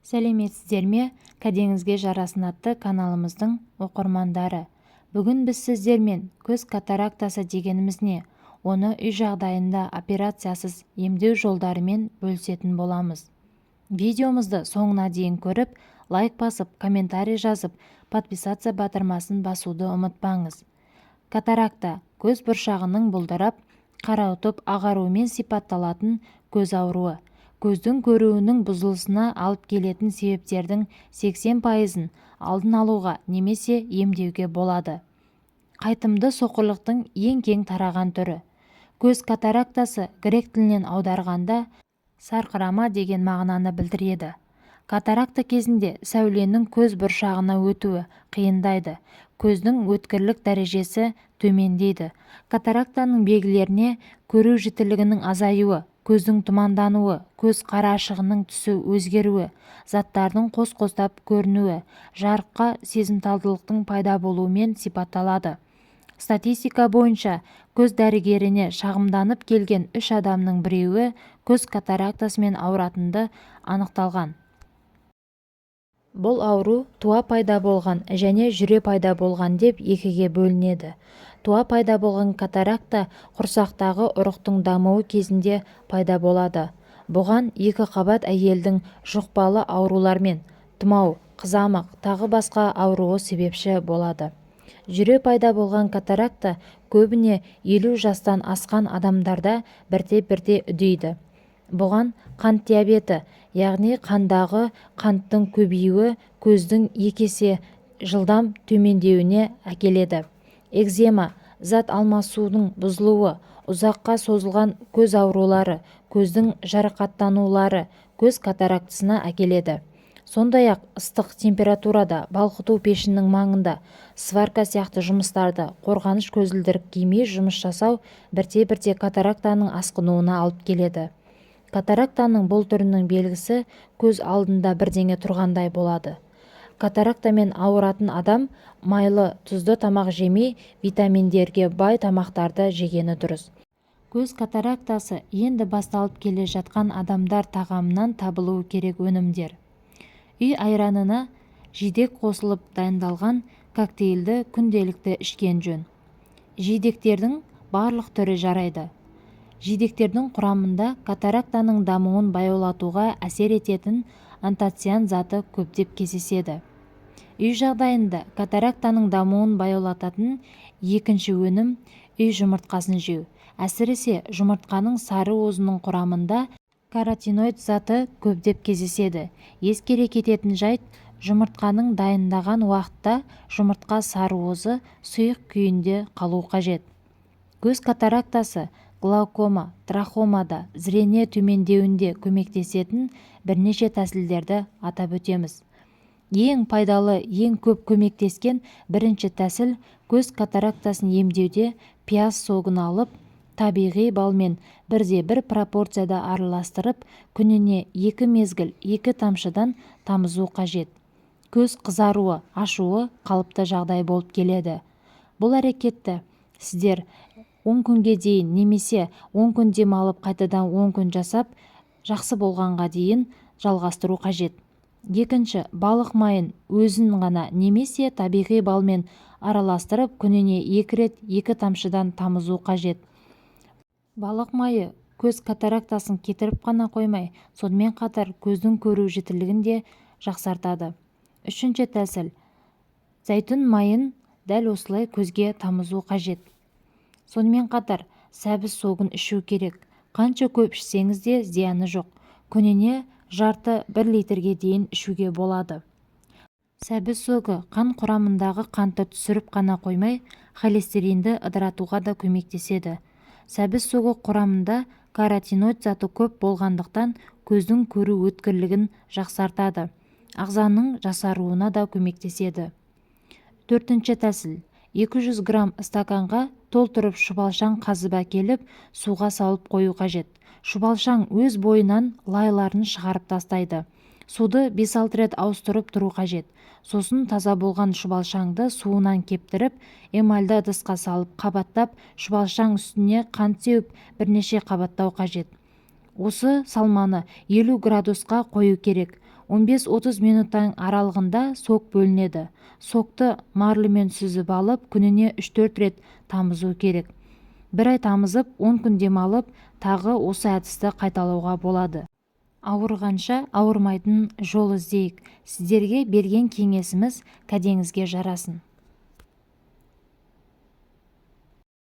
сәлеметсіздер ме? Кәдеңізге жарасын атты каналымыздың оқырмандары. Бүгін біз сіздермен көз катарактасы дегеніміз не? Оны үй жағдайында операциясыз емдеу жолдарымен бөлісетін боламыз. Видеомызды соңына дейін көріп, лайк басып, комментарий жазып, подписаться батырмасын басуды ұмытпаңыз. Катаракта көз бұршағының бұлдырап, қарауытып ағаруымен сипатталатын көз ауруы. Көздің көруінің бұзылысына алып келетін себептердің 80%-ын алдын алуға немесе емдеуге болады. Қайтымды соқырлықтың ең кең тараған түрі. Көз катарактасы грек тілінен аударғанда сарқырама деген мағынаны білдіреді. Катаракта кезінде сәуленің көз бұршағына өтуі қиындайды. Көздің өткірлік дәрежесі төмендейді. Катарактаның белгілеріне көру жіттілігінің азаюы, көздің тұмандануы, көз қарашығының түсі өзгеруі, заттардың қос-қостап көрінуі, жарыққа сезімталдылықтың пайда болуымен сипатталады. Статистика бойынша көз дәрігеріне шағымданып келген 3 адамның біреуі көз катарактасымен ауыратынды анықталған. Бұл ауру туа пайда болған және жүре пайда болған деп екіге бөлінеді. Туа пайда болған катаракта құрсақтағы ұрықтың дамуы кезінде пайда болады. Бұған екі қабат әйелдің жұқпалы аурулармен, тұмау, қызамық, тағы басқа ауруы себепші болады. Жүре пайда болған катаракта көбіне 50 жастан асқан адамдарда бірте-бірте үдейді. Бұған қант диабеті, яғни қандағы қанттың көбеюі көздің 2 есе жылдам төмендеуіне әкеледі. Экзема, зат алмасудың бұзылуы, ұзаққа созылған көз аурулары, көздің жарақаттанулары көз катарактысына әкеледі. Сондай-ақ ыстық температурада, балқыту пешінің маңында, сварка сияқты жұмыстарды, қорғаныш көзілдірік кимей жұмыс жасау бірте-бірте катарактаның асқынуына алып келеді. Катарактаның бұл түрінің белгісі көз алдында бірдеңе тұрғандай болады. Катарактамен ауыратын адам майлы, тұзды тамақ жемей, витаминдерге бай тамақтарды жегені дұрыс. Көз катарактасы енді басталып келе жатқан адамдар тағамынан табылуы керек өнімдер. Үй айранына жидек қосылып дайындалған коктейлді күнделікті ішкен жөн. Жидектердің барлық түрі жарайды. Жидектердің құрамында катарактаның дамуын баяулатуға әсер ететін антоциан заты көптеп кездеседі. Үй жағдайында катарактаның дамуын баяулататын екінші өнім үй жұмыртқасын жеу. Әсіресе жұмыртқаның сары уызының құрамында каротиноид заты көптеп кездеседі. Ескере кететін жайт, жұмыртқаның дайындаған уақытта жұмыртқа сары уызы сұйық күйінде қалу қажет. Көз катарактасы глаукома, трахомада зрене төмендеуінде көмектесетін бірнеше тәсілдерді атап өтеміз. Ең пайдалы, ең көп көмектескен бірінші тәсіл көз катарактасын емдеуде пияз согын алып, табиғи балмен 1:1 пропорцияда араластырып, күніне 2 мезгіл 2 тамшыдан тамызу қажет. Көз қызаруы, ашуы қалыпты жағдай болып келеді. Бұл әрекетті сіздер 10 күнге дейін немесе 10 күн демалып қайтадан 10 күн жасап, жақсы болғанға дейін жалғастыру қажет. Екінші, балық майын өзін ғана немесе табиғи балмен араластырып, күніне 2 рет 2 тамшыдан тамызу қажет. Балық майы көз катарактасын кетіріп қана қоймай, сонымен қатар көздің көру жіттілігін де жақсартады. Үшінші тәсіл, зәйтүн майын дәл осылай көзге тамызу қажет. Сонымен қатар сәбіз согын ішу керек. Қанша көп ішсеңіз де зияны жоқ. Күніне жарты 1 литрге дейін ішуге болады. Сәбіз согы қан құрамындағы қантты түсіріп қана қоймай, холестеринді ыдыратуға да көмектеседі. Сәбіз согы құрамында каротиноид заты көп болғандықтан көздің көру өткірлігін жақсартады. Ағзаның жасаруына да көмектеседі. Төртінші тәсіл, 200 грамм стаканға толтырып шұбалшаң қазып әкеліп, суға салып қою қажет. Шұбалшаң өз бойынан лайларын шығарып тастайды. Суды 5-6 рет ауыстырып тұру қажет. Сосын таза болған шұбалшаңды суынан кептіріп, эмальді ыдысқа салып қабаттап, шұбалшаң үстіне қант сеуіп бірнеше қабаттау қажет. Осы салманы 50 градусқа қою керек. 15-30 минуттың аралығында сок бөлінеді. Сокты марлемен сүзіп алып, күніне 3-4 рет тамызу керек. Бір ай тамызып, 10 күн демалып, тағы осы әдісті қайталауға болады. Ауырғанша ауырмайтын жол іздейік. Сіздерге берген кеңесіміз кәдеңізге жарасын.